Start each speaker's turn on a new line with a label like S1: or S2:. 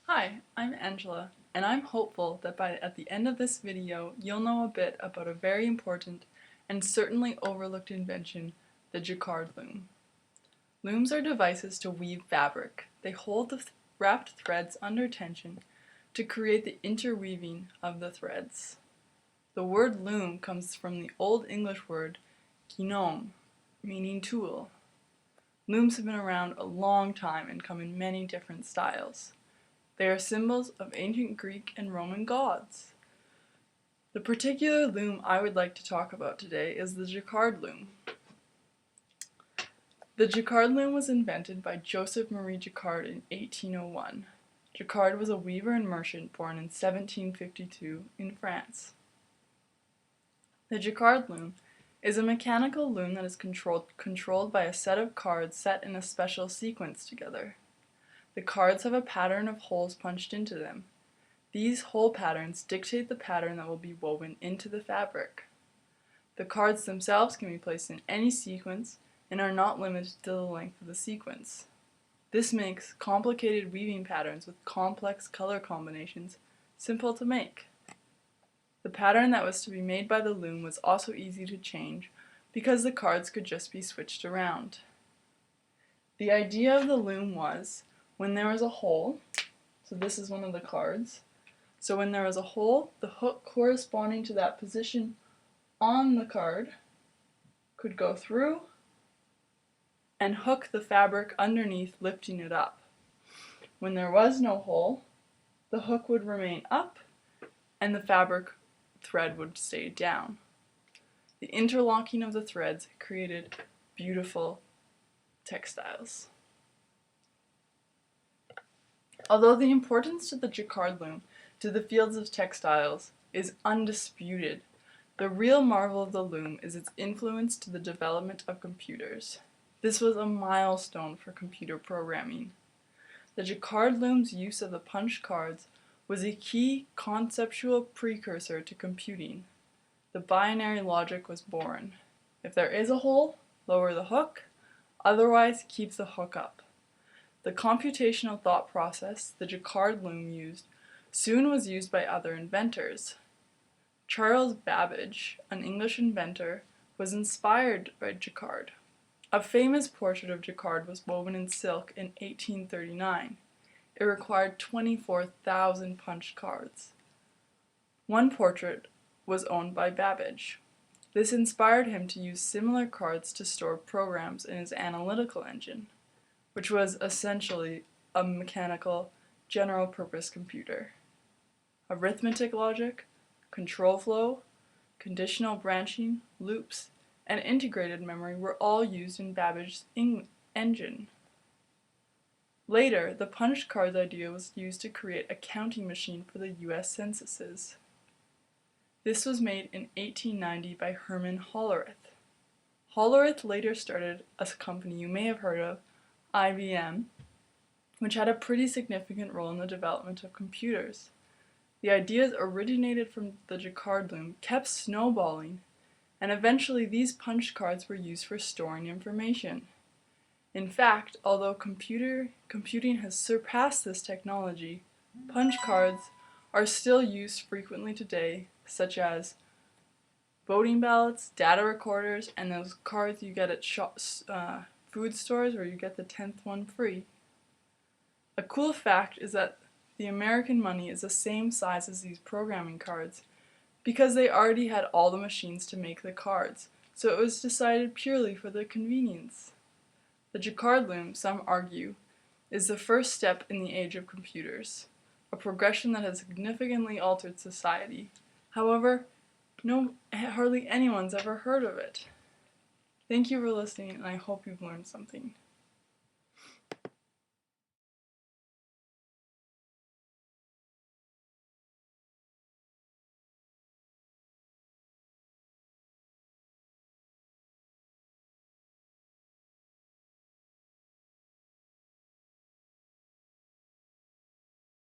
S1: Hi, I'm Angela, and I'm hopeful that at the end of this video, you'll know a bit about a very important and certainly overlooked invention, the Jacquard loom. Looms are devices to weave fabric. They hold the wrapped threads under tension to create the interweaving of the threads. The word loom comes from the Old English word guinome, meaning tool. Looms have been around a long time and come in many different styles. They are symbols of ancient Greek and Roman gods. The particular loom I would like to talk about today is the Jacquard loom. The Jacquard loom was invented by Joseph Marie Jacquard in 1801. Jacquard was a weaver and merchant born in 1752 in France. The Jacquard loom is a mechanical loom that is controlled by a set of cards set in a special sequence together. The cards have a pattern of holes punched into them. These hole patterns dictate the pattern that will be woven into the fabric. The cards themselves can be placed in any sequence and are not limited to the length of the sequence. This makes complicated weaving patterns with complex color combinations simple to make. The pattern that was to be made by the loom was also easy to change because the cards could just be switched around. The idea of the loom was, when there was a hole, so this is one of the cards, so when there was a hole, the hook corresponding to that position on the card could go through and hook the fabric underneath, lifting it up. When there was no hole, the hook would remain up and the fabric thread would stay down. The interlocking of the threads created beautiful textiles. Although the importance to the Jacquard loom to the fields of textiles is undisputed, the real marvel of the loom is its influence to the development of computers. This was a milestone for computer programming. The Jacquard loom's use of the punched cards was a key conceptual precursor to computing. The binary logic was born. If there is a hole, lower the hook, otherwise keep the hook up. The computational thought process the Jacquard loom used soon was used by other inventors. Charles Babbage, an English inventor, was inspired by Jacquard. A famous portrait of Jacquard was woven in silk in 1839. It required 24,000 punched cards. One portrait was owned by Babbage. This inspired him to use similar cards to store programs in his analytical engine, which was essentially a mechanical, general-purpose computer. Arithmetic logic, control flow, conditional branching, loops, and integrated memory were all used in Babbage's engine. Later, the punched cards idea was used to create a counting machine for the US censuses. This was made in 1890 by Herman Hollerith. Hollerith later started a company you may have heard of, IBM, which had a pretty significant role in the development of computers. The ideas originated from the Jacquard loom kept snowballing, and eventually these punched cards were used for storing information. In fact, although computing has surpassed this technology, punch cards are still used frequently today, such as voting ballots, data recorders, and those cards you get at food stores where you get the 10th one free. A cool fact is that the American money is the same size as these programming cards because they already had all the machines to make the cards, so it was decided purely for the convenience. The Jacquard loom, some argue, is the first step in the age of computers, a progression that has significantly altered society. However, hardly anyone's ever heard of it. Thank you for listening, and I hope you've learned something.